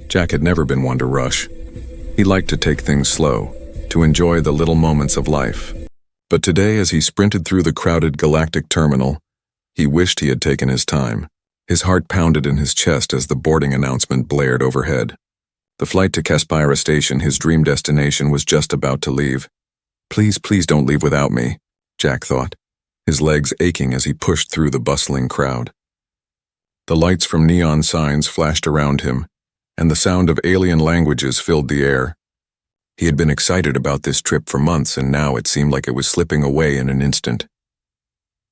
Jack had never been one to rush. He liked to take things slow, to enjoy the little moments of life. But today, as he sprinted through the crowded Galactic terminal, he wished he had taken his time. His heart pounded in his chest as the boarding announcement blared overhead. The flight to Sci-Fi station, his dream destination, was just about to leave. Please, please don't leave without me, Jack thought, his legs aching as he pushed through the bustling crowd. The lights from neon signs flashed around him, and the sound of alien languages filled the air. He had been excited about this trip for months, and now it seemed like it was slipping away in an instant.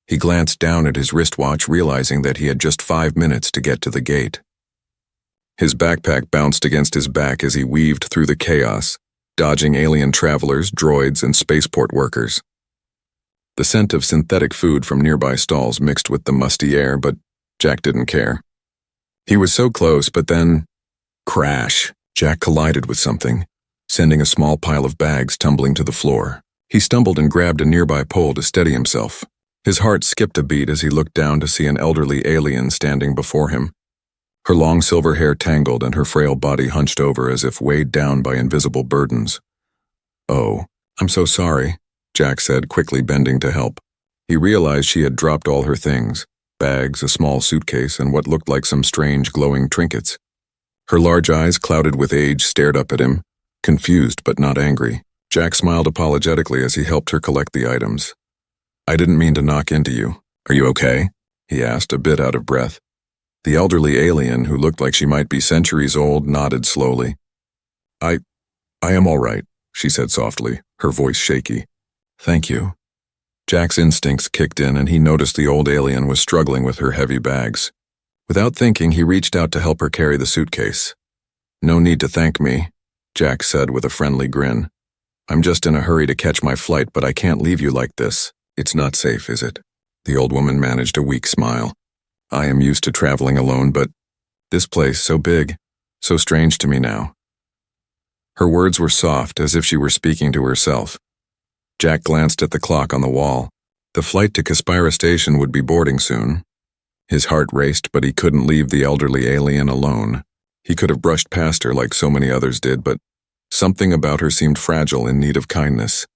He glanced down at his wristwatch, realizing that he had just 5 minutes to get to the gate. His backpack bounced against his back as he weaved through the chaos, dodging alien travelers, droids, and spaceport workers. The scent of synthetic food from nearby stalls mixed with the musty air, but Jack didn't care. He was so close, but then, crash! Jack collided with something, sending a small pile of bags tumbling to the floor. He stumbled and grabbed a nearby pole to steady himself. His heart skipped a beat as he looked down to see an elderly alien standing before him. Her long silver hair tangled and her frail body hunched over as if weighed down by invisible burdens. "Oh, I'm so sorry," Jack said, quickly bending to help. He realized she had dropped all her things, bags, a small suitcase, and what looked like some strange glowing trinkets. Her large eyes, clouded with age, stared up at him, confused but not angry. Jack smiled apologetically as he helped her collect the items. "I didn't mean to knock into you. Are you okay?" he asked, a bit out of breath. The elderly alien, who looked like she might be centuries old, nodded slowly. I am all right," she said softly, her voice shaky. "Thank you." Jack's instincts kicked in, and he noticed the old alien was struggling with her heavy bags. Without thinking, he reached out to help her carry the suitcase. "No need to thank me," Jack said with a friendly grin. "I'm just in a hurry to catch my flight, but I can't leave you like this. It's not safe, is it?" The old woman managed a weak smile. "I am used to traveling alone, but this place, so big, so strange to me now." Her words were soft, as if she were speaking to herself. Jack glanced at the clock on the wall. The flight to Sci-Fi station would be boarding soon. His heart raced, but he couldn't leave the elderly alien alone. He could have brushed past her like so many others did, but something about her seemed fragile, in need of kindness.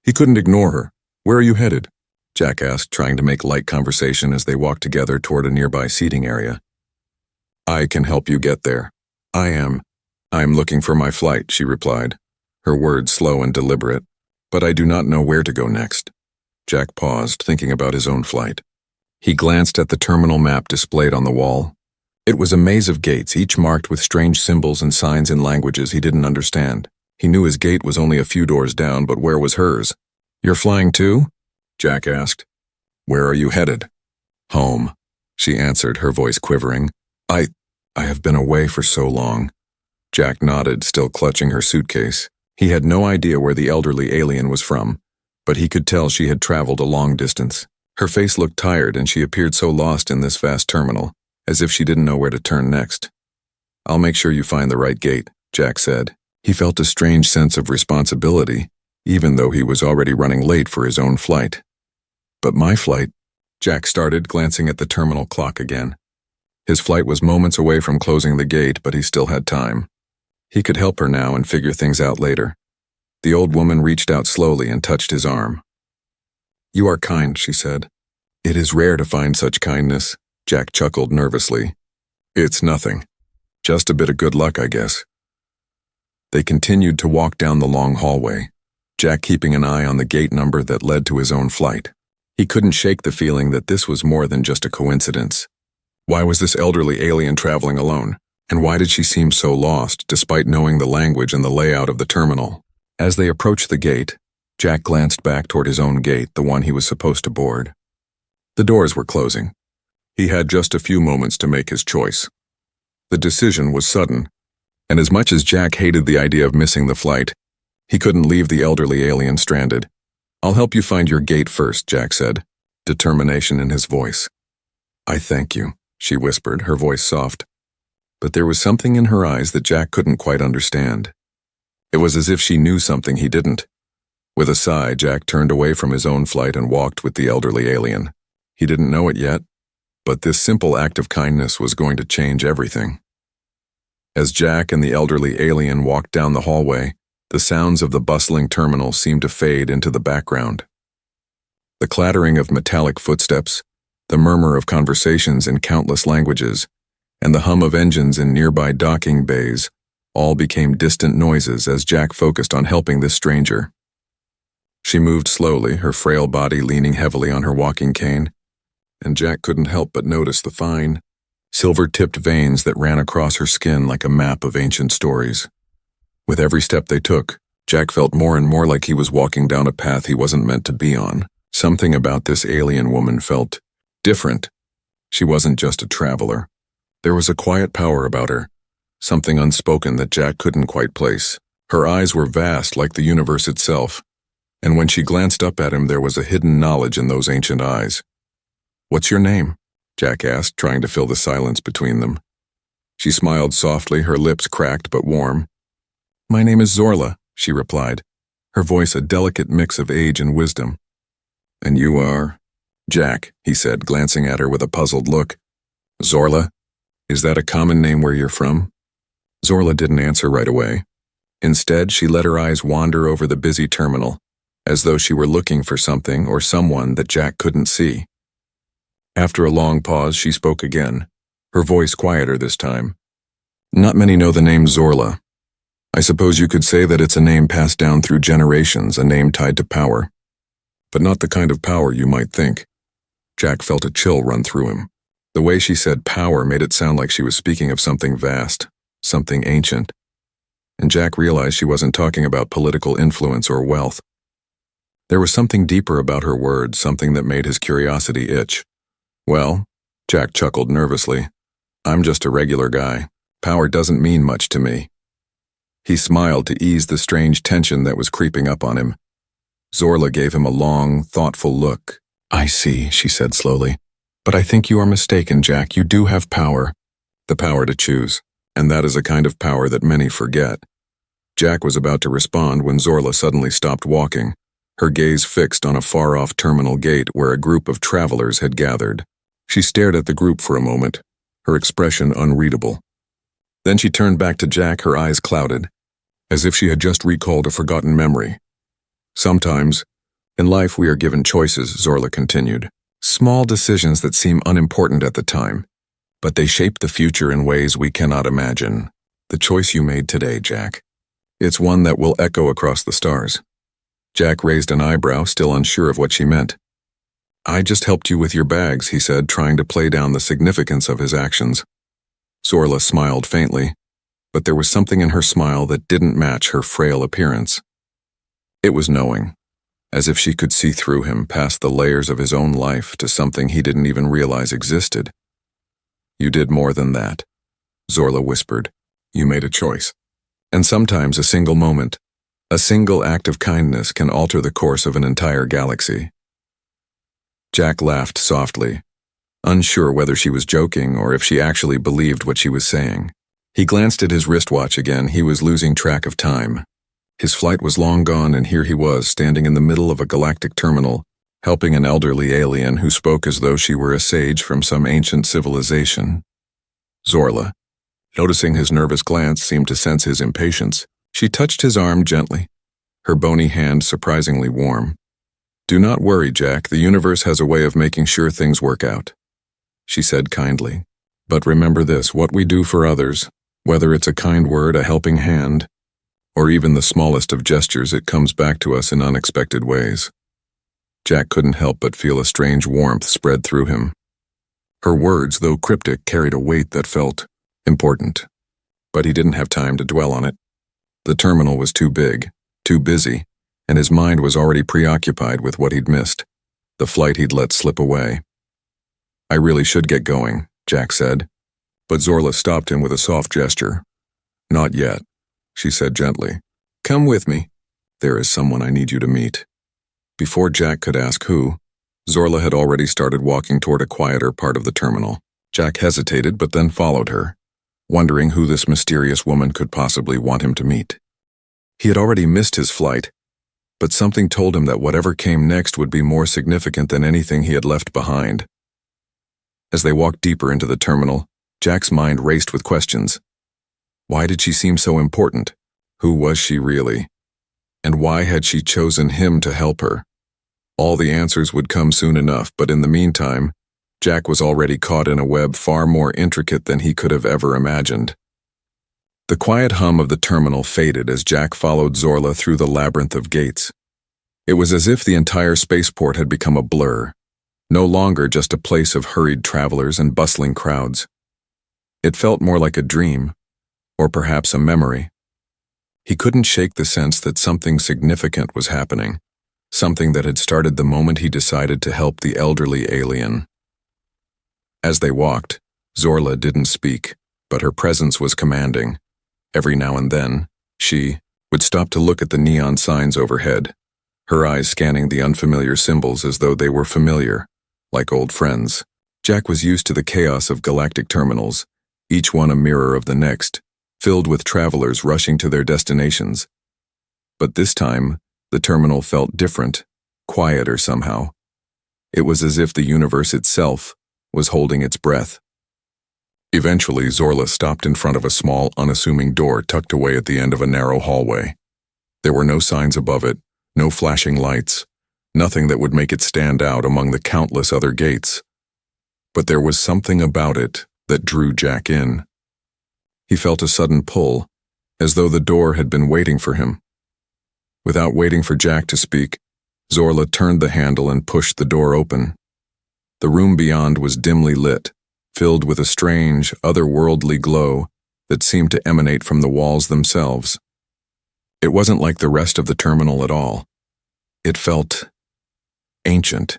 He couldn't ignore her. "Where are you headed?" Jack asked, trying to make light conversation as they walked together toward a nearby seating area. "I can help you get there." I'm looking for my flight," she replied, her words slow and deliberate. "But I do not know where to go next." Jack paused, thinking about his own flight. He glanced at the terminal map displayed on the wall. It was a maze of gates, each marked with strange symbols and signs in languages he didn't understand. He knew his gate was only a few doors down, but where was hers? "You're flying too?" Jack asked. "Where are you headed?" "Home," she answered, her voice quivering. I have been away for so long." Jack nodded, still clutching her suitcase. He had no idea where the elderly alien was from, but he could tell she had traveled a long distance. Her face looked tired, and she appeared so lost in this vast terminal, as if she didn't know where to turn next. "I'll make sure you find the right gate," Jack said. He felt a strange sense of responsibility, even though he was already running late for his own flight. "But my flight," Jack started, glancing at the terminal clock again. His flight was moments away from closing the gate, but he still had time. He could help her now and figure things out later. The old woman reached out slowly and touched his arm. "You are kind," she said. "It is rare to find such kindness," Jack chuckled nervously. "It's nothing. Just a bit of good luck, I guess." They continued to walk down the long hallway, Jack keeping an eye on the gate number that led to his own flight. He couldn't shake the feeling that this was more than just a coincidence. Why was this elderly alien traveling alone? And why did she seem so lost, despite knowing the language and the layout of the terminal? As they approached the gate, Jack glanced back toward his own gate, the one he was supposed to board. The doors were closing. He had just a few moments to make his choice. The decision was sudden, and as much as Jack hated the idea of missing the flight, he couldn't leave the elderly alien stranded. "I'll help you find your gate first," Jack said, determination in his voice. "I thank you," she whispered, her voice soft. But there was something in her eyes that Jack couldn't quite understand. It was as if she knew something he didn't. With a sigh, Jack turned away from his own flight and walked with the elderly alien. He didn't know it yet, but this simple act of kindness was going to change everything. As Jack and the elderly alien walked down the hallway, the sounds of the bustling terminal seemed to fade into the background. The clattering of metallic footsteps, the murmur of conversations in countless languages, and the hum of engines in nearby docking bays all became distant noises as Jack focused on helping this stranger. She moved slowly, her frail body leaning heavily on her walking cane, and Jack couldn't help but notice the fine, silver-tipped veins that ran across her skin like a map of ancient stories. With every step they took, Jack felt more and more like he was walking down a path he wasn't meant to be on. Something about this alien woman felt different. She wasn't just a traveler. There was a quiet power about her, something unspoken that Jack couldn't quite place. Her eyes were vast like the universe itself, and when she glanced up at him there was a hidden knowledge in those ancient eyes. "What's your name?" Jack asked, trying to fill the silence between them. She smiled softly, her lips cracked but warm. "My name is Zorla," she replied, her voice a delicate mix of age and wisdom. "And you are?" "Jack," he said, glancing at her with a puzzled look. "Zorla? Is that a common name where you're from?" Zorla didn't answer right away. Instead, she let her eyes wander over the busy terminal, as though she were looking for something or someone that Jack couldn't see. After a long pause, she spoke again, her voice quieter this time. "Not many know the name Zorla. I suppose you could say that it's a name passed down through generations, a name tied to power. But not the kind of power you might think." Jack felt a chill run through him. The way she said power made it sound like she was speaking of something vast, something ancient. And Jack realized she wasn't talking about political influence or wealth. There was something deeper about her words, something that made his curiosity itch. "Well," Jack chuckled nervously, "I'm just a regular guy. Power doesn't mean much to me." He smiled to ease the strange tension that was creeping up on him. Zorla gave him a long, thoughtful look. "I see," she said slowly. "But I think you are mistaken, Jack. You do have power. The power to choose. And that is a kind of power that many forget." Jack was about to respond when Zorla suddenly stopped walking, her gaze fixed on a far-off terminal gate where a group of travelers had gathered. She stared at the group for a moment, her expression unreadable. Then she turned back to Jack, her eyes clouded, as if she had just recalled a forgotten memory. "Sometimes, in life we are given choices," Zorla continued. "Small decisions that seem unimportant at the time, but they shape the future in ways we cannot imagine. The choice you made today, Jack. It's one that will echo across the stars." Jack raised an eyebrow, still unsure of what she meant. "I just helped you with your bags," he said, trying to play down the significance of his actions. Zorla smiled faintly, but there was something in her smile that didn't match her frail appearance. It was knowing, as if she could see through him past the layers of his own life to something he didn't even realize existed. "You did more than that," Zorla whispered. "You made a choice. And sometimes a single moment, a single act of kindness can alter the course of an entire galaxy." Jack laughed softly, unsure whether she was joking or if she actually believed what she was saying. He glanced at his wristwatch again. He was losing track of time. His flight was long gone, and here he was, standing in the middle of a galactic terminal, helping an elderly alien who spoke as though she were a sage from some ancient civilization. Zorla, noticing his nervous glance, seemed to sense his impatience. She touched his arm gently, her bony hand surprisingly warm. "Do not worry, Jack. The universe has a way of making sure things work out," she said kindly. "But remember this, what we do for others, whether it's a kind word, a helping hand, or even the smallest of gestures, it comes back to us in unexpected ways." Jack couldn't help but feel a strange warmth spread through him. Her words, though cryptic, carried a weight that felt important. But he didn't have time to dwell on it. The terminal was too big, too busy, and his mind was already preoccupied with what he'd missed, the flight he'd let slip away. "I really should get going," Jack said, but Zorla stopped him with a soft gesture. "Not yet," she said gently. "Come with me. There is someone I need you to meet." Before Jack could ask who, Zorla had already started walking toward a quieter part of the terminal. Jack hesitated but then followed her, wondering who this mysterious woman could possibly want him to meet. He had already missed his flight, but something told him that whatever came next would be more significant than anything he had left behind. As they walked deeper into the terminal, Jack's mind raced with questions. Why did she seem so important? Who was she really? And why had she chosen him to help her? All the answers would come soon enough, but in the meantime, Jack was already caught in a web far more intricate than he could have ever imagined. The quiet hum of the terminal faded as Jack followed Zorla through the labyrinth of gates. It was as if the entire spaceport had become a blur, no longer just a place of hurried travelers and bustling crowds. It felt more like a dream, or perhaps a memory. He couldn't shake the sense that something significant was happening, something that had started the moment he decided to help the elderly alien. As they walked, Zorla didn't speak, but her presence was commanding. Every now and then, she would stop to look at the neon signs overhead, her eyes scanning the unfamiliar symbols as though they were familiar, like old friends. Jack was used to the chaos of galactic terminals, each one a mirror of the next, filled with travelers rushing to their destinations. But this time, the terminal felt different, quieter somehow. It was as if the universe itself was holding its breath. Eventually, Zorla stopped in front of a small, unassuming door tucked away at the end of a narrow hallway. There were no signs above it, no flashing lights, nothing that would make it stand out among the countless other gates. But there was something about it that drew Jack in. He felt a sudden pull, as though the door had been waiting for him. Without waiting for Jack to speak, Zorla turned the handle and pushed the door open. The room beyond was dimly lit, filled with a strange, otherworldly glow that seemed to emanate from the walls themselves. It wasn't like the rest of the terminal at all. It felt ancient.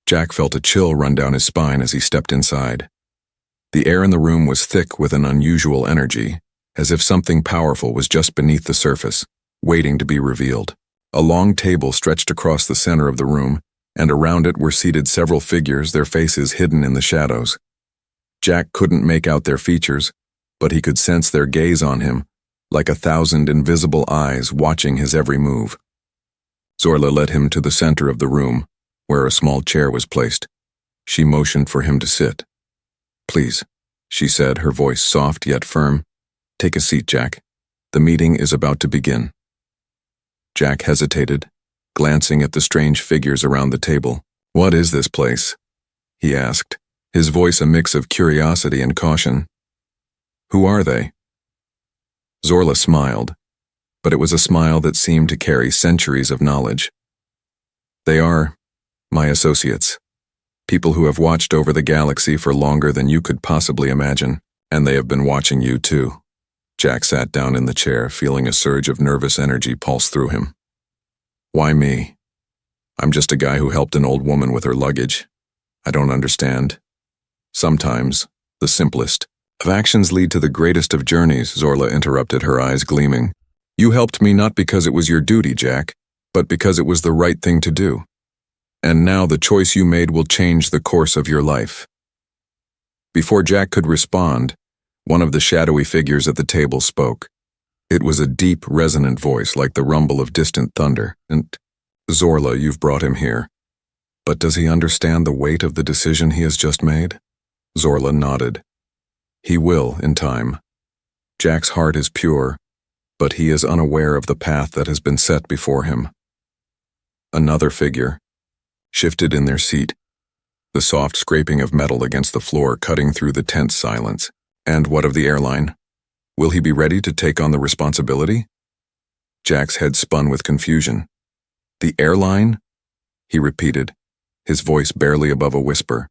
Jack felt a chill run down his spine as he stepped inside. The air in the room was thick with an unusual energy, as if something powerful was just beneath the surface, waiting to be revealed. A long table stretched across the center of the room, and around it were seated several figures, their faces hidden in the shadows. Jack couldn't make out their features, but he could sense their gaze on him, like 1,000 invisible eyes watching his every move. Zorla led him to the center of the room, where a small chair was placed. She motioned for him to sit. "Please," she said, her voice soft yet firm. "Take a seat, Jack. The meeting is about to begin." Jack hesitated, glancing at the strange figures around the table. "What is this place?" he asked, his voice a mix of curiosity and caution. "Who are they?" Zorla smiled, but it was a smile that seemed to carry centuries of knowledge. "They are my associates, people who have watched over the galaxy for longer than you could possibly imagine, and they have been watching you too." Jack sat down in the chair, feeling a surge of nervous energy pulse through him. "Why me? I'm just a guy who helped an old woman with her luggage. I don't understand." "Sometimes, the simplest of actions lead to the greatest of journeys," Zorla interrupted, her eyes gleaming. "You helped me not because it was your duty, Jack, but because it was the right thing to do. And now the choice you made will change the course of your life." Before Jack could respond, one of the shadowy figures at the table spoke. It was a deep, resonant voice like the rumble of distant thunder. "And Zorla, you've brought him here. But does he understand the weight of the decision he has just made?" Zorla nodded. "He will, in time. Jack's heart is pure, but he is unaware of the path that has been set before him." Another figure shifted in their seat, the soft scraping of metal against the floor cutting through the tense silence. "And what of the airline? Will he be ready to take on the responsibility?" Jack's head spun with confusion. "The airline?" he repeated, his voice barely above a whisper.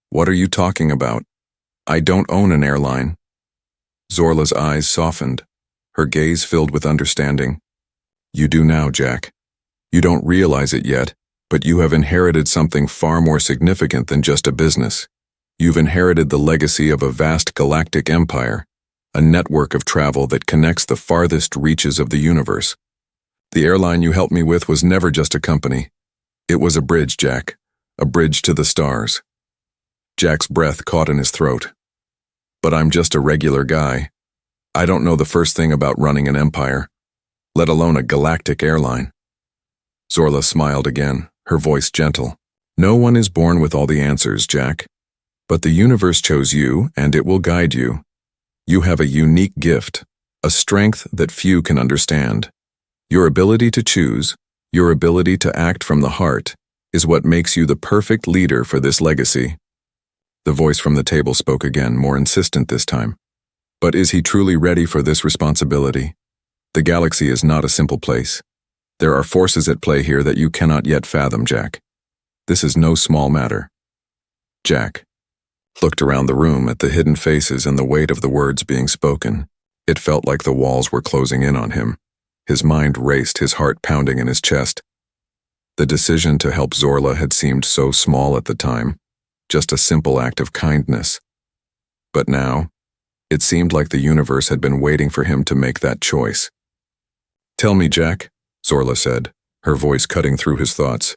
"What are you talking about? I don't own an airline." Zorla's eyes softened, her gaze filled with understanding. "You do now, Jack. You don't realize it yet, but you have inherited something far more significant than just a business. You've inherited the legacy of a vast galactic empire, a network of travel that connects the farthest reaches of the universe. The airline you helped me with was never just a company. It was a bridge, Jack, a bridge to the stars." Jack's breath caught in his throat. "But I'm just a regular guy. I don't know the first thing about running an empire, let alone a galactic airline." Zorla smiled again, her voice gentle. "No one is born with all the answers, Jack. But the universe chose you, and it will guide you. You have a unique gift, a strength that few can understand. Your ability to choose, your ability to act from the heart, is what makes you the perfect leader for this legacy. The voice from the table spoke again, more insistent this time. But is he truly ready for this responsibility? The galaxy is not a simple place. There are forces at play here that you cannot yet fathom, Jack. This is no small matter. Jack looked around the room at the hidden faces and the weight of the words being spoken. It felt like the walls were closing in on him. His mind raced, his heart pounding in his chest. The decision to help Zorla had seemed so small at the time, just a simple act of kindness. But now, it seemed like the universe had been waiting for him to make that choice. "Tell me, Jack," Zorla said, her voice cutting through his thoughts.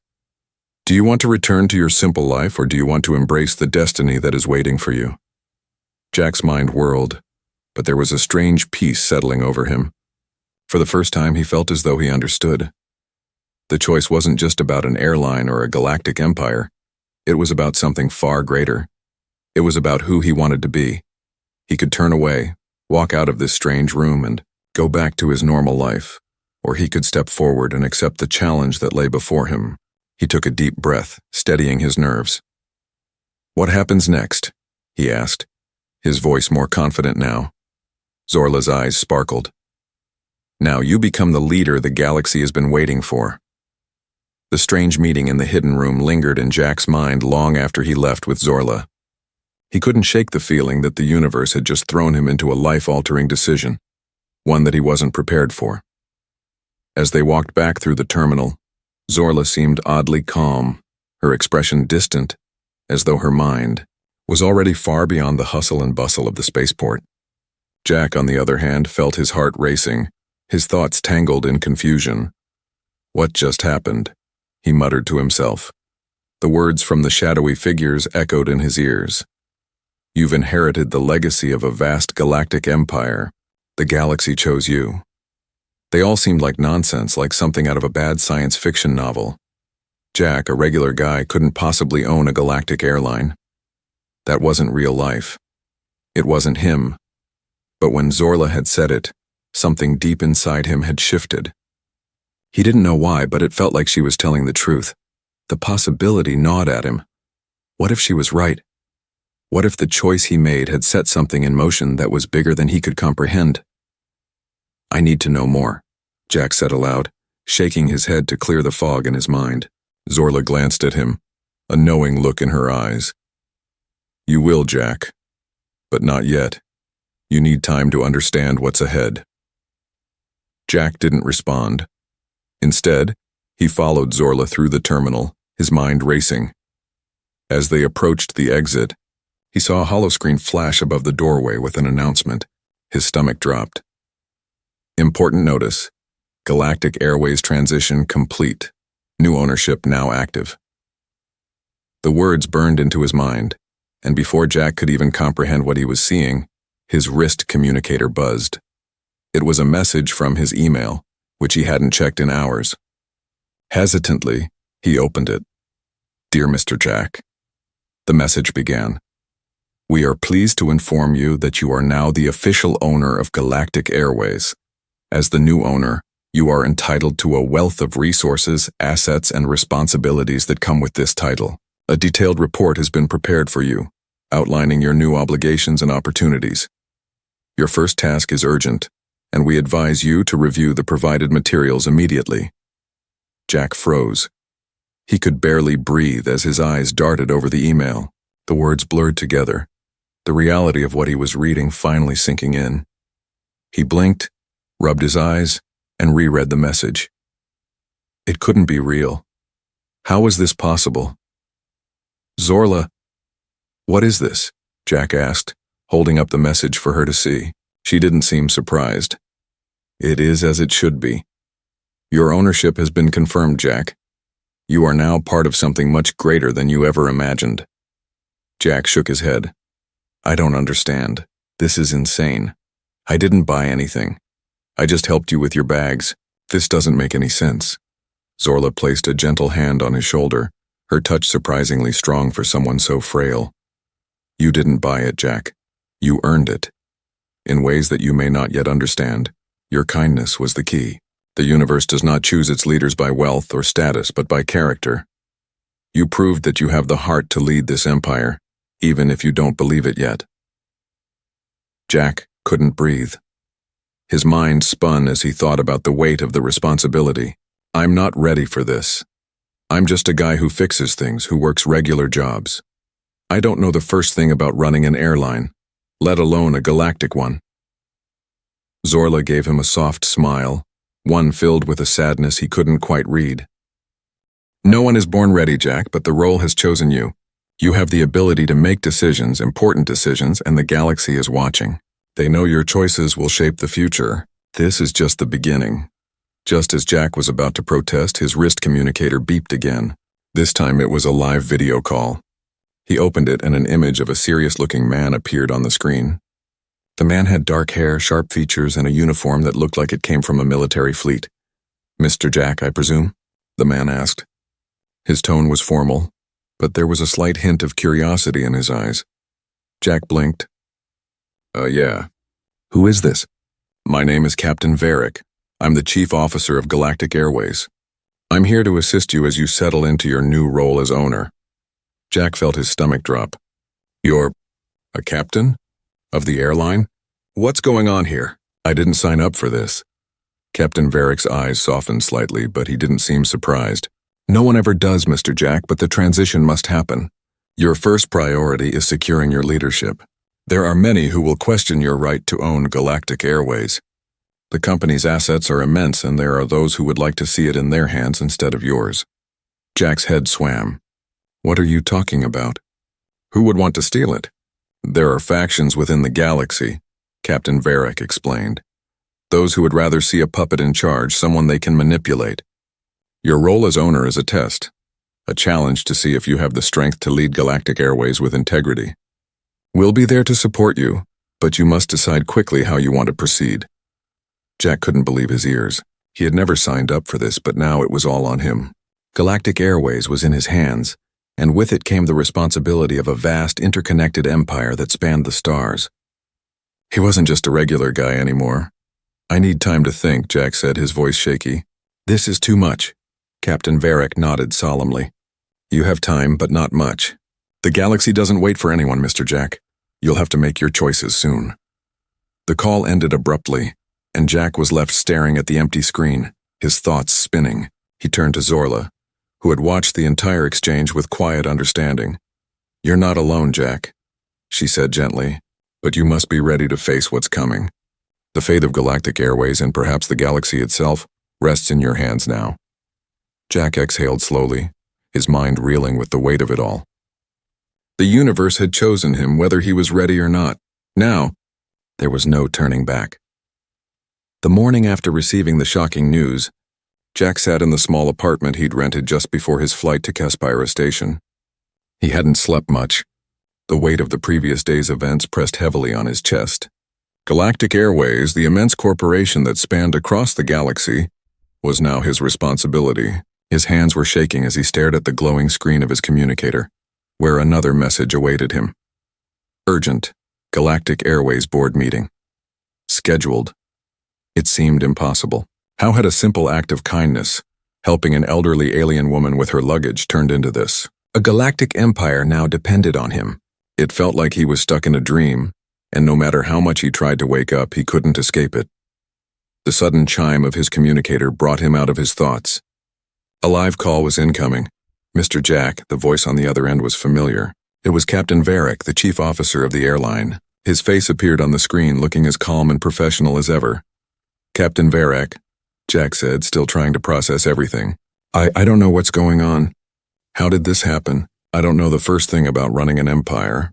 "Do you want to return to your simple life, or do you want to embrace the destiny that is waiting for you?" Jack's mind whirled, but there was a strange peace settling over him. For the first time, he felt as though he understood. The choice wasn't just about an airline or a galactic empire. It was about something far greater. It was about who he wanted to be. He could turn away, walk out of this strange room, and go back to his normal life, or he could step forward and accept the challenge that lay before him. He took a deep breath, steadying his nerves. "What happens next?" he asked, his voice more confident now. Zorla's eyes sparkled. "Now you become the leader the galaxy has been waiting for." The strange meeting in the hidden room lingered in Jack's mind long after he left with Zorla. He couldn't shake the feeling that the universe had just thrown him into a life-altering decision, one that he wasn't prepared for. As they walked back through the terminal, Zorla seemed oddly calm, her expression distant, as though her mind was already far beyond the hustle and bustle of the spaceport. Jack, on the other hand, felt his heart racing, his thoughts tangled in confusion. "What just happened?" he muttered to himself. The words from the shadowy figures echoed in his ears. "You've inherited the legacy of a vast galactic empire. The galaxy chose you." They all seemed like nonsense, like something out of a bad science fiction novel. Jack, a regular guy, couldn't possibly own a galactic airline. That wasn't real life. It wasn't him. But when Zorla had said it, something deep inside him had shifted. He didn't know why, but it felt like she was telling the truth. The possibility gnawed at him. What if she was right? What if the choice he made had set something in motion that was bigger than he could comprehend? "I need to know more," Jack said aloud, shaking his head to clear the fog in his mind. Zorla glanced at him, a knowing look in her eyes. "You will, Jack. But not yet. You need time to understand what's ahead." Jack didn't respond. Instead, he followed Zorla through the terminal, his mind racing. As they approached the exit, he saw a holoscreen flash above the doorway with an announcement. His stomach dropped. "Important notice. Galactic Airways transition complete. New ownership now active." The words burned into his mind, and before Jack could even comprehend what he was seeing, his wrist communicator buzzed. It was a message from his email, which he hadn't checked in hours. Hesitantly, he opened it. "Dear Mr. Jack," the message began. "We are pleased to inform you that you are now the official owner of Galactic Airways. As the new owner, you are entitled to a wealth of resources, assets, and responsibilities that come with this title. A detailed report has been prepared for you, outlining your new obligations and opportunities. Your first task is urgent, and we advise you to review the provided materials immediately." Jack froze. He could barely breathe as his eyes darted over the email. The words blurred together, the reality of what he was reading finally sinking in. He blinked, rubbed his eyes, and reread the message. It couldn't be real. How was this possible? "Zorla, what is this?" Jack asked, holding up the message for her to see. She didn't seem surprised. "It is as it should be. Your ownership has been confirmed, Jack. You are now part of something much greater than you ever imagined." Jack shook his head. "I don't understand. This is insane. I didn't buy anything. I just helped you with your bags. This doesn't make any sense." Zorla placed a gentle hand on his shoulder, her touch surprisingly strong for someone so frail. "You didn't buy it, Jack. You earned it. in ways that you may not yet understand. Your kindness was the key. The universe does not choose its leaders by wealth or status, but by character. You proved that you have the heart to lead this empire, even if you don't believe it yet. Jack couldn't breathe. His mind spun as he thought about the weight of the responsibility. I'm not ready for this. I'm just a guy who fixes things, who works regular jobs. I don't know the first thing about running an airline, let alone a galactic one. Zorla gave him a soft smile, one filled with a sadness he couldn't quite read. No one is born ready, Jack, but the role has chosen you. You have the ability to make decisions, important decisions, and the galaxy is watching. They know your choices will shape the future. This is just the beginning. Just as Jack was about to protest, his wrist communicator beeped again. This time it was a live video call. He opened it and an image of a serious-looking man appeared on the screen. The man had dark hair, sharp features, and a uniform that looked like it came from a military fleet. "Mr. Jack, I presume?" the man asked. His tone was formal, but there was a slight hint of curiosity in his eyes. Jack blinked. Yeah. Who is this?" "My name is Captain Varric. I'm the Chief Officer of Galactic Airways. I'm here to assist you as you settle into your new role as owner." Jack felt his stomach drop. "You're a captain? Of the airline? What's going on here? I didn't sign up for this." Captain Varric's eyes softened slightly, but he didn't seem surprised. "No one ever does, Mr. Jack, but the transition must happen. Your first priority is securing your leadership. There are many who will question your right to own Galactic Airways. The company's assets are immense, and there are those who would like to see it in their hands instead of yours." Jack's head swam. "What are you talking about? Who would want to steal it?" "There are factions within the galaxy," Captain Varric explained. "Those who would rather see a puppet in charge, someone they can manipulate. Your role as owner is a test, a challenge to see if you have the strength to lead Galactic Airways with integrity. We'll be there to support you, but you must decide quickly how you want to proceed." Jack couldn't believe his ears. He had never signed up for this, but now it was all on him. Galactic Airways was in his hands, and with it came the responsibility of a vast, interconnected empire that spanned the stars. He wasn't just a regular guy anymore. "I need time to think," Jack said, his voice shaky. "This is too much." Captain Varric nodded solemnly. "You have time, but not much. The galaxy doesn't wait for anyone, Mr. Jack. You'll have to make your choices soon." The call ended abruptly, and Jack was left staring at the empty screen, his thoughts spinning. He turned to Zorla, who had watched the entire exchange with quiet understanding. "You're not alone, Jack," she said gently, "but you must be ready to face what's coming. The fate of Galactic Airways, and perhaps the galaxy itself, rests in your hands now." Jack exhaled slowly, his mind reeling with the weight of it all. The universe had chosen him whether he was ready or not. Now, there was no turning back. The morning after receiving the shocking news, Jack sat in the small apartment he'd rented just before his flight to Caspira Station. He hadn't slept much. The weight of the previous day's events pressed heavily on his chest. Galactic Airways, the immense corporation that spanned across the galaxy, was now his responsibility. His hands were shaking as he stared at the glowing screen of his communicator, where another message awaited him. Urgent, Galactic Airways board meeting. Scheduled. It seemed impossible. How had a simple act of kindness, helping an elderly alien woman with her luggage, turned into this? A galactic empire now depended on him. It felt like he was stuck in a dream, and no matter how much he tried to wake up, he couldn't escape it. The sudden chime of his communicator brought him out of his thoughts. A live call was incoming. "Mr. Jack," the voice on the other end was familiar. It was Captain Varric, the chief officer of the airline. His face appeared on the screen, looking as calm and professional as ever. "Captain Varric," Jack said, still trying to process everything. I don't know what's going on. How did this happen? I don't know the first thing about running an empire."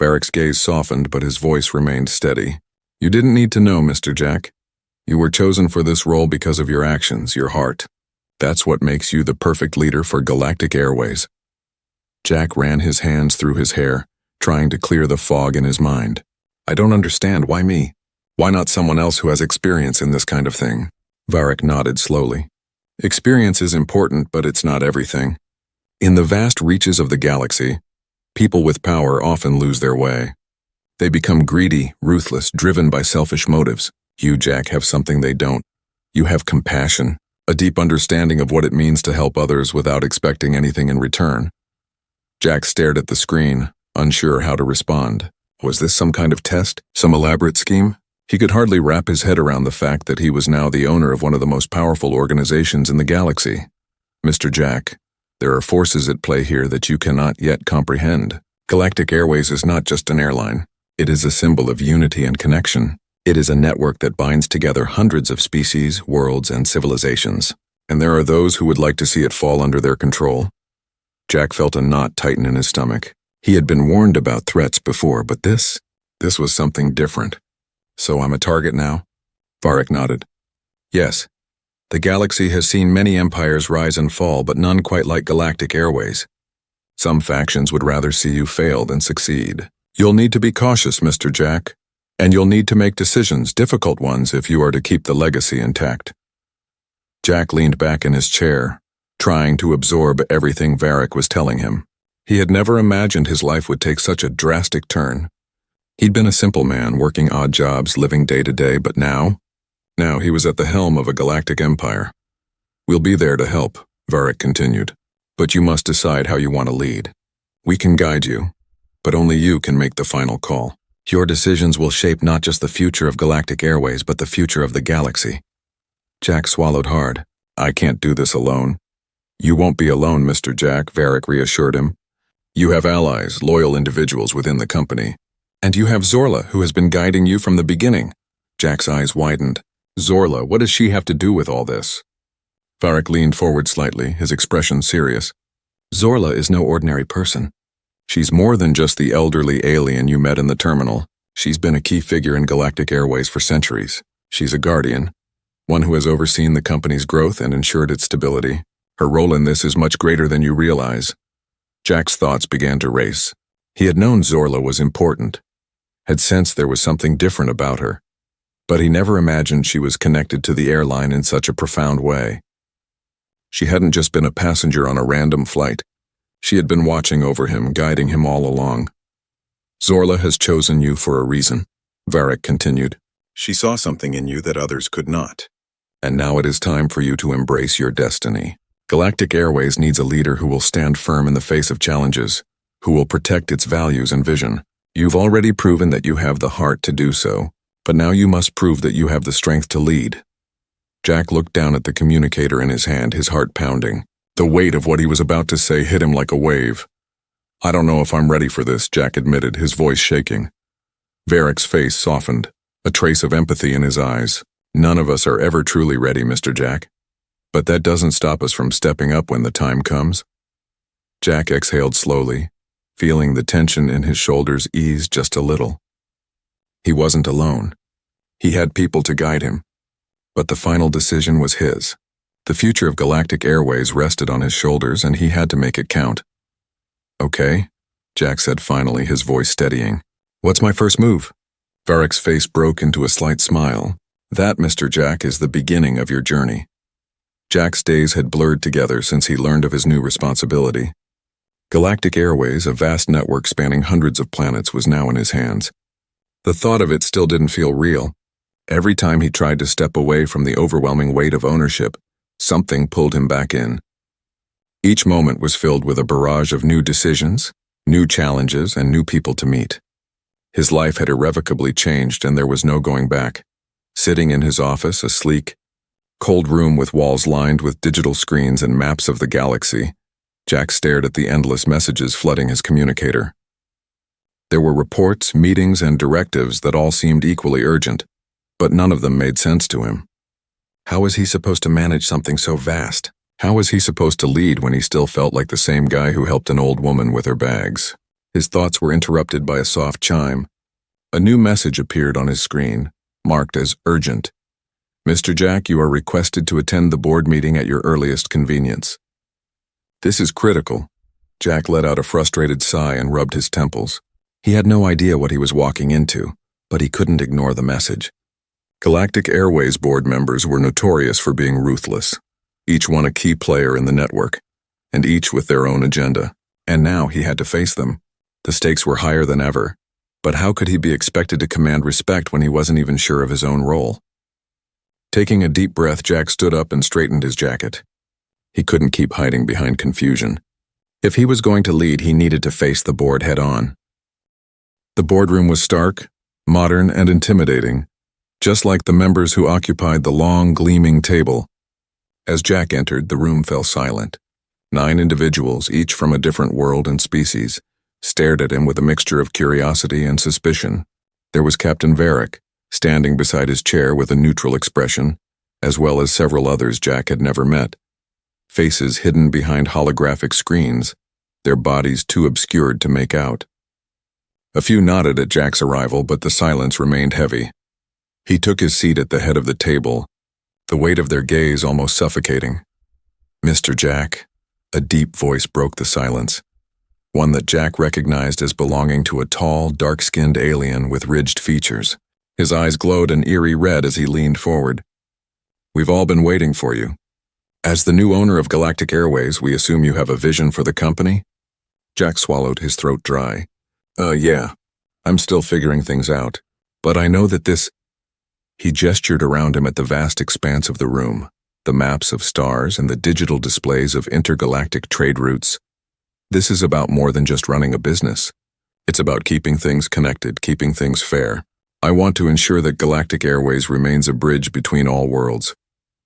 Varric's gaze softened, but his voice remained steady. "You didn't need to know, Mr. Jack. You were chosen for this role because of your actions, your heart. That's what makes you the perfect leader for Galactic Airways." Jack ran his hands through his hair, trying to clear the fog in his mind. "I don't understand. Why me? Why not someone else who has experience in this kind of thing?" Varric nodded slowly. "Experience is important, but it's not everything. In the vast reaches of the galaxy, people with power often lose their way. They become greedy, ruthless, driven by selfish motives. You, Jack, have something they don't. You have compassion, a deep understanding of what it means to help others without expecting anything in return. Jack stared at the screen, unsure how to respond. Was this some kind of test? Some elaborate scheme? He could hardly wrap his head around the fact that he was now the owner of one of the most powerful organizations in the galaxy. Mr. Jack, there are forces at play here that you cannot yet comprehend. Galactic Airways is not just an airline. It is a symbol of unity and connection. It is a network that binds together hundreds of species, worlds, and civilizations. And there are those who would like to see it fall under their control. Jack felt a knot tighten in his stomach. He had been warned about threats before, but this was something different. So I'm a target now? Varric nodded. Yes. The galaxy has seen many empires rise and fall, but none quite like Galactic Airways. Some factions would rather see you fail than succeed. You'll need to be cautious, Mr. Jack, and you'll need to make decisions, difficult ones, if you are to keep the legacy intact. Jack leaned back in his chair, trying to absorb everything Varric was telling him. He had never imagined his life would take such a drastic turn. He'd been a simple man, working odd jobs, living day to day, but now he was at the helm of a galactic empire. We'll be there to help, Varric continued, but you must decide how you want to lead. We can guide you, but only you can make the final call. Your decisions will shape not just the future of Galactic Airways, but the future of the galaxy. Jack swallowed hard. I can't do this alone. You won't be alone, Mr. Jack, Varric reassured him. You have allies, loyal individuals within the company. And you have Zorla, who has been guiding you from the beginning. Jack's eyes widened. Zorla, what does she have to do with all this? Varric leaned forward slightly, his expression serious. Zorla is no ordinary person. She's more than just the elderly alien you met in the terminal. She's been a key figure in Galactic Airways for centuries. She's a guardian, one who has overseen the company's growth and ensured its stability. Her role in this is much greater than you realize. Jack's thoughts began to race. He had known Zorla was important, had sensed there was something different about her, but he never imagined she was connected to the airline in such a profound way. She hadn't just been a passenger on a random flight. She had been watching over him, guiding him all along. Zorla has chosen you for a reason, Varric continued. She saw something in you that others could not. And now it is time for you to embrace your destiny. Galactic Airways needs a leader who will stand firm in the face of challenges, who will protect its values and vision. You've already proven that you have the heart to do so, but now you must prove that you have the strength to lead. Jack looked down at the communicator in his hand, his heart pounding. The weight of what he was about to say hit him like a wave. I don't know if I'm ready for this, Jack admitted, his voice shaking. Varric's face softened, a trace of empathy in his eyes. None of us are ever truly ready, Mr. Jack. But that doesn't stop us from stepping up when the time comes. Jack exhaled slowly, feeling the tension in his shoulders ease just a little. He wasn't alone. He had people to guide him. But the final decision was his. The future of Galactic Airways rested on his shoulders, and he had to make it count. Okay, Jack said finally, his voice steadying. What's my first move? Varric's face broke into a slight smile. That, Mr. Jack, is the beginning of your journey. Jack's days had blurred together since he learned of his new responsibility. Galactic Airways, a vast network spanning hundreds of planets, was now in his hands. The thought of it still didn't feel real. Every time he tried to step away from the overwhelming weight of ownership, something pulled him back in. Each moment was filled with a barrage of new decisions, new challenges, and new people to meet. His life had irrevocably changed, and there was no going back. Sitting in his office, a sleek, cold room with walls lined with digital screens and maps of the galaxy, Jack stared at the endless messages flooding his communicator. There were reports, meetings, and directives that all seemed equally urgent, but none of them made sense to him. How was he supposed to manage something so vast? How was he supposed to lead when he still felt like the same guy who helped an old woman with her bags? His thoughts were interrupted by a soft chime. A new message appeared on his screen, marked as urgent. Mr. Jack, you are requested to attend the board meeting at your earliest convenience. This is critical. Jack let out a frustrated sigh and rubbed his temples. He had no idea what he was walking into, but he couldn't ignore the message. Galactic Airways board members were notorious for being ruthless, each one a key player in the network, and each with their own agenda. And now he had to face them. The stakes were higher than ever. But how could he be expected to command respect when he wasn't even sure of his own role? Taking a deep breath, Jack stood up and straightened his jacket. He couldn't keep hiding behind confusion. If he was going to lead, he needed to face the board head-on. The boardroom was stark, modern, and intimidating, just like the members who occupied the long, gleaming table. As Jack entered, the room fell silent. 9 individuals, each from a different world and species, stared at him with a mixture of curiosity and suspicion. There was Captain Varric, standing beside his chair with a neutral expression, as well as several others Jack had never met. Faces hidden behind holographic screens, their bodies too obscured to make out. A few nodded at Jack's arrival, but the silence remained heavy. He took his seat at the head of the table, the weight of their gaze almost suffocating. "Mr. Jack," a deep voice broke the silence, one that Jack recognized as belonging to a tall, dark-skinned alien with ridged features. His eyes glowed an eerie red as he leaned forward. "We've all been waiting for you. As the new owner of Galactic Airways, we assume you have a vision for the company?" Jack swallowed, his throat dry. Yeah. I'm still figuring things out. But I know that this—" He gestured around him at the vast expanse of the room, the maps of stars and the digital displays of intergalactic trade routes. "This is about more than just running a business. It's about keeping things connected, keeping things fair. I want to ensure that Galactic Airways remains a bridge between all worlds,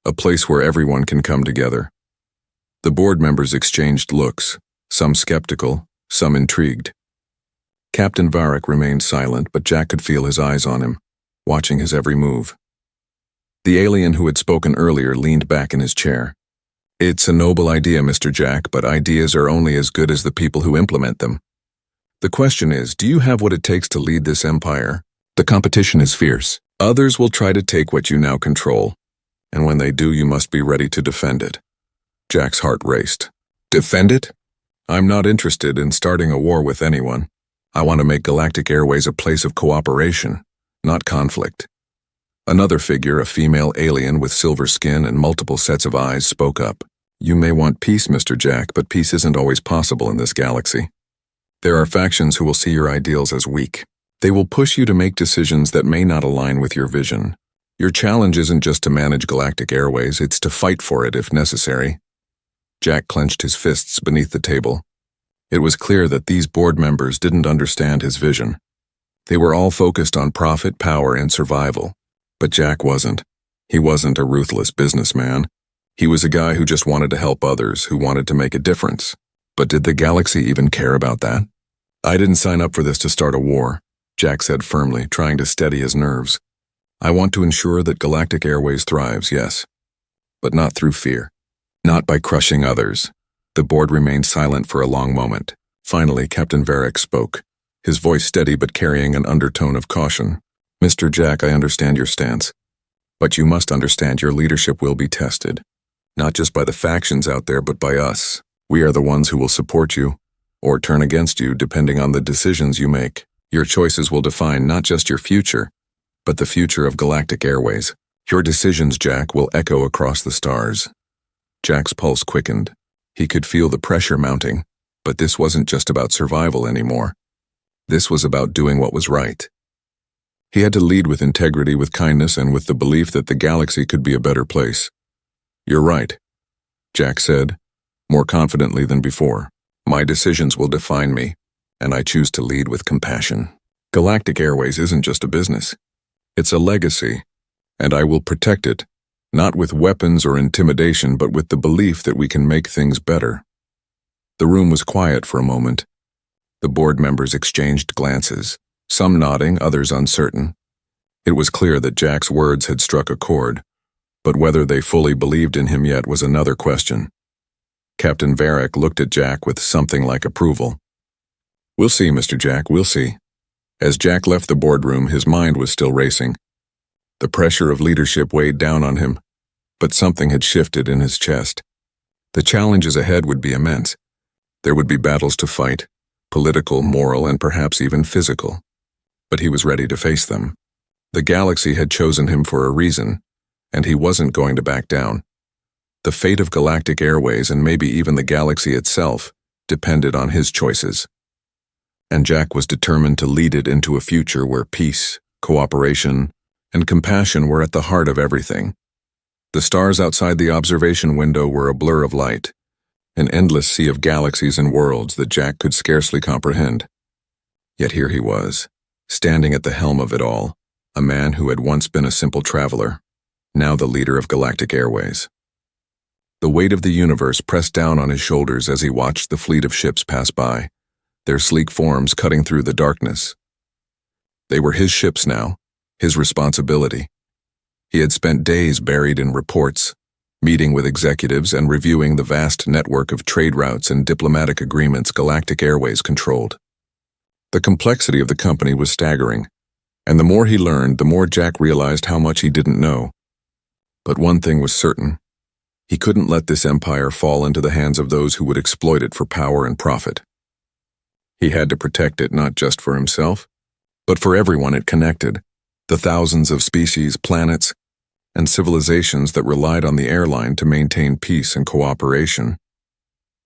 a place where everyone can come together." The board members exchanged looks, some skeptical, some intrigued. Captain Varric remained silent, but Jack could feel his eyes on him, watching his every move. The alien who had spoken earlier leaned back in his chair. "It's a noble idea, Mr. Jack, but ideas are only as good as the people who implement them. The question is, do you have what it takes to lead this empire? The competition is fierce. Others will try to take what you now control, and when they do, you must be ready to defend it." Jack's heart raced. "Defend it? I'm not interested in starting a war with anyone. I want to make Galactic Airways a place of cooperation, not conflict." Another figure, a female alien with silver skin and multiple sets of eyes, spoke up. "You may want peace, Mr. Jack, but peace isn't always possible in this galaxy. There are factions who will see your ideals as weak. They will push you to make decisions that may not align with your vision. Your challenge isn't just to manage Galactic Airways, it's to fight for it if necessary." Jack clenched his fists beneath the table. It was clear that these board members didn't understand his vision. They were all focused on profit, power, and survival. But Jack wasn't. He wasn't a ruthless businessman. He was a guy who just wanted to help others, who wanted to make a difference. But did the galaxy even care about that? "I didn't sign up for this to start a war," Jack said firmly, trying to steady his nerves. "I want to ensure that Galactic Airways thrives, yes. But not through fear. Not by crushing others." The board remained silent for a long moment. Finally, Captain Varric spoke, his voice steady but carrying an undertone of caution. "Mr. Jack, I understand your stance. But you must understand your leadership will be tested. Not just by the factions out there, but by us. We are the ones who will support you, or turn against you depending on the decisions you make. Your choices will define not just your future, but the future of Galactic Airways. Your decisions, Jack, will echo across the stars." Jack's pulse quickened. He could feel the pressure mounting, but this wasn't just about survival anymore. This was about doing what was right. He had to lead with integrity, with kindness, and with the belief that the galaxy could be a better place. "You're right," Jack said, more confidently than before. "My decisions will define me, and I choose to lead with compassion. Galactic Airways isn't just a business. It's a legacy, and I will protect it, not with weapons or intimidation, but with the belief that we can make things better." The room was quiet for a moment. The board members exchanged glances, some nodding, others uncertain. It was clear that Jack's words had struck a chord, but whether they fully believed in him yet was another question. Captain Varric looked at Jack with something like approval. "We'll see, Mr. Jack, we'll see." As Jack left the boardroom, his mind was still racing. The pressure of leadership weighed down on him, but something had shifted in his chest. The challenges ahead would be immense. There would be battles to fight, political, moral, and perhaps even physical. But he was ready to face them. The galaxy had chosen him for a reason, and he wasn't going to back down. The fate of Galactic Airways, and maybe even the galaxy itself, depended on his choices. and Jack was determined to lead it into a future where peace, cooperation, and compassion were at the heart of everything. The stars outside the observation window were a blur of light, an endless sea of galaxies and worlds that Jack could scarcely comprehend. Yet here he was, standing at the helm of it all, a man who had once been a simple traveler, now the leader of Galactic Airways. The weight of the universe pressed down on his shoulders as he watched the fleet of ships pass by, their sleek forms cutting through the darkness. They were his ships now, his responsibility. He had spent days buried in reports, meeting with executives and reviewing the vast network of trade routes and diplomatic agreements Galactic Airways controlled. The complexity of the company was staggering, and the more he learned, the more Jack realized how much he didn't know. But one thing was certain. He couldn't let this empire fall into the hands of those who would exploit it for power and profit. He had to protect it not just for himself, but for everyone it connected, the thousands of species, planets, and civilizations that relied on the airline to maintain peace and cooperation.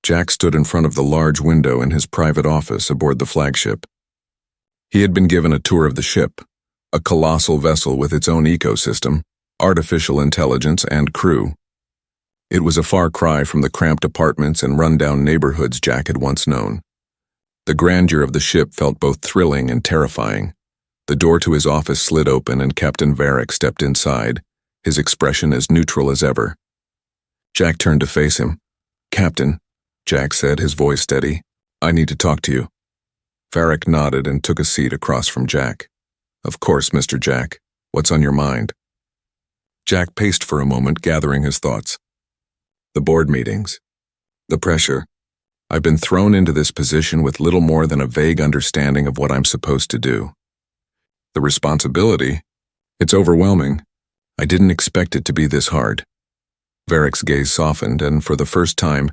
Jack stood in front of the large window in his private office aboard the flagship. He had been given a tour of the ship, a colossal vessel with its own ecosystem, artificial intelligence, and crew. It was a far cry from the cramped apartments and rundown neighborhoods Jack had once known. The grandeur of the ship felt both thrilling and terrifying. The door to his office slid open and Captain Varric stepped inside, his expression as neutral as ever. Jack turned to face him. "Captain," Jack said, his voice steady, "I need to talk to you." Varric nodded and took a seat across from Jack. "Of course, Mr. Jack. What's on your mind?" Jack paced for a moment, gathering his thoughts. The board meetings. The pressure. I've been thrown into this position with little more than a vague understanding of what I'm supposed to do. The responsibility. It's overwhelming. I didn't expect it to be this hard. Varric's gaze softened, and for the first time,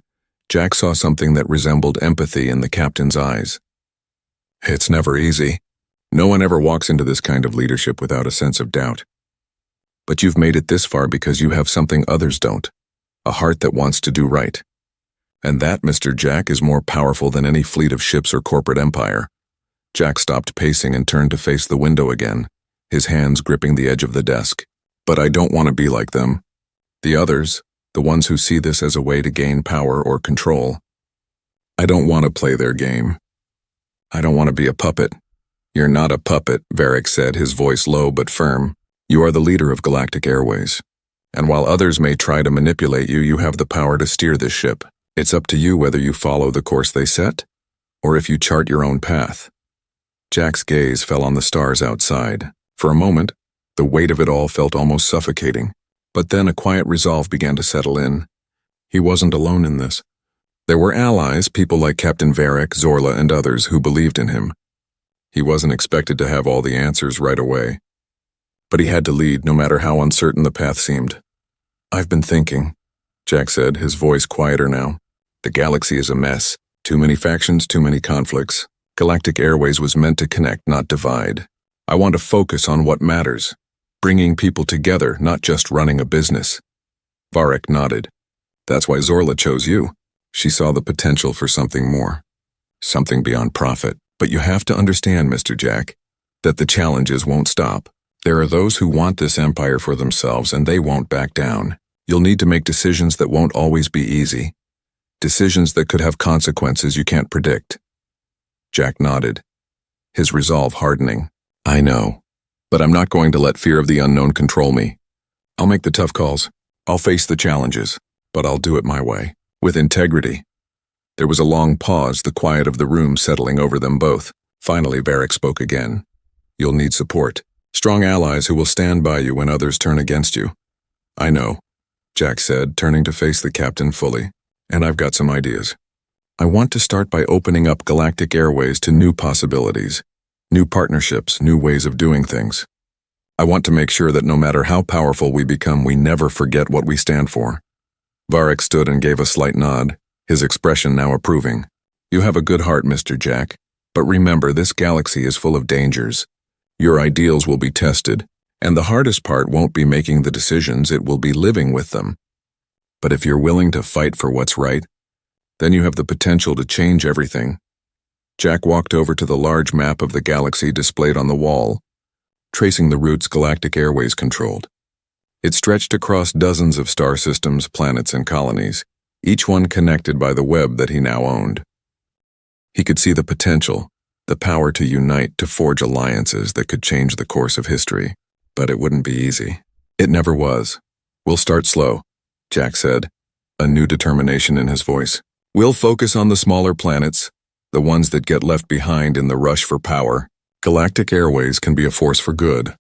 Jack saw something that resembled empathy in the captain's eyes. It's never easy. No one ever walks into this kind of leadership without a sense of doubt. But you've made it this far because you have something others don't, a heart that wants to do right. And that, Mr. Jack, is more powerful than any fleet of ships or corporate empire. Jack stopped pacing and turned to face the window again, his hands gripping the edge of the desk. But I don't want to be like them. The others, the ones who see this as a way to gain power or control. I don't want to play their game. I don't want to be a puppet. You're not a puppet, Varric said, his voice low but firm. You are the leader of Galactic Airways. And while others may try to manipulate you, you have the power to steer this ship. It's up to you whether you follow the course they set, or if you chart your own path. Jack's gaze fell on the stars outside. For a moment, the weight of it all felt almost suffocating, but then a quiet resolve began to settle in. He wasn't alone in this. There were allies, people like Captain Varric, Zorla, and others who believed in him. He wasn't expected to have all the answers right away, but he had to lead no matter how uncertain the path seemed. I've been thinking, Jack said, his voice quieter now. The galaxy is a mess. Too many factions, too many conflicts. Galactic Airways was meant to connect, not divide. I want to focus on what matters. Bringing people together, not just running a business. Varric nodded. That's why Zorla chose you. She saw the potential for something more. Something beyond profit. But you have to understand, Mr. Jack, that the challenges won't stop. There are those who want this empire for themselves, and they won't back down. You'll need to make decisions that won't always be easy. Decisions that could have consequences you can't predict. Jack nodded, his resolve hardening. I know, but I'm not going to let fear of the unknown control me. I'll make the tough calls. I'll face the challenges, but I'll do it my way, with integrity. There was a long pause, the quiet of the room settling over them both. Finally, Varric spoke again. You'll need support. Strong allies who will stand by you when others turn against you. I know, Jack said, turning to face the captain fully. And I've got some ideas. I want to start by opening up Galactic Airways to new possibilities, new partnerships, new ways of doing things. I want to make sure that no matter how powerful we become, we never forget what we stand for. Varric stood and gave a slight nod, his expression now approving. You have a good heart, Mr. Jack, but remember, this galaxy is full of dangers. Your ideals will be tested, and the hardest part won't be making the decisions, it will be living with them. But if you're willing to fight for what's right, then you have the potential to change everything. Jack walked over to the large map of the galaxy displayed on the wall, tracing the routes Galactic Airways controlled. It stretched across dozens of star systems, planets, and colonies, each one connected by the web that he now owned. He could see the potential, the power to unite, to forge alliances that could change the course of history. But it wouldn't be easy. It never was. "We'll start slow," Jack said, a new determination in his voice. "We'll focus on the smaller planets, the ones that get left behind in the rush for power. Galactic Airways can be a force for good,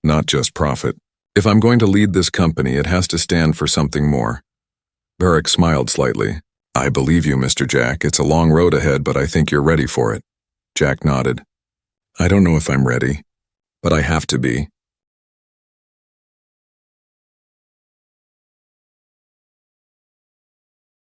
not just profit. If I'm going to lead this company, it has to stand for something more." Varric smiled slightly. "I believe you, Mr. Jack. It's a long road ahead, but I think you're ready for it." Jack nodded. "I don't know if I'm ready, but I have to be."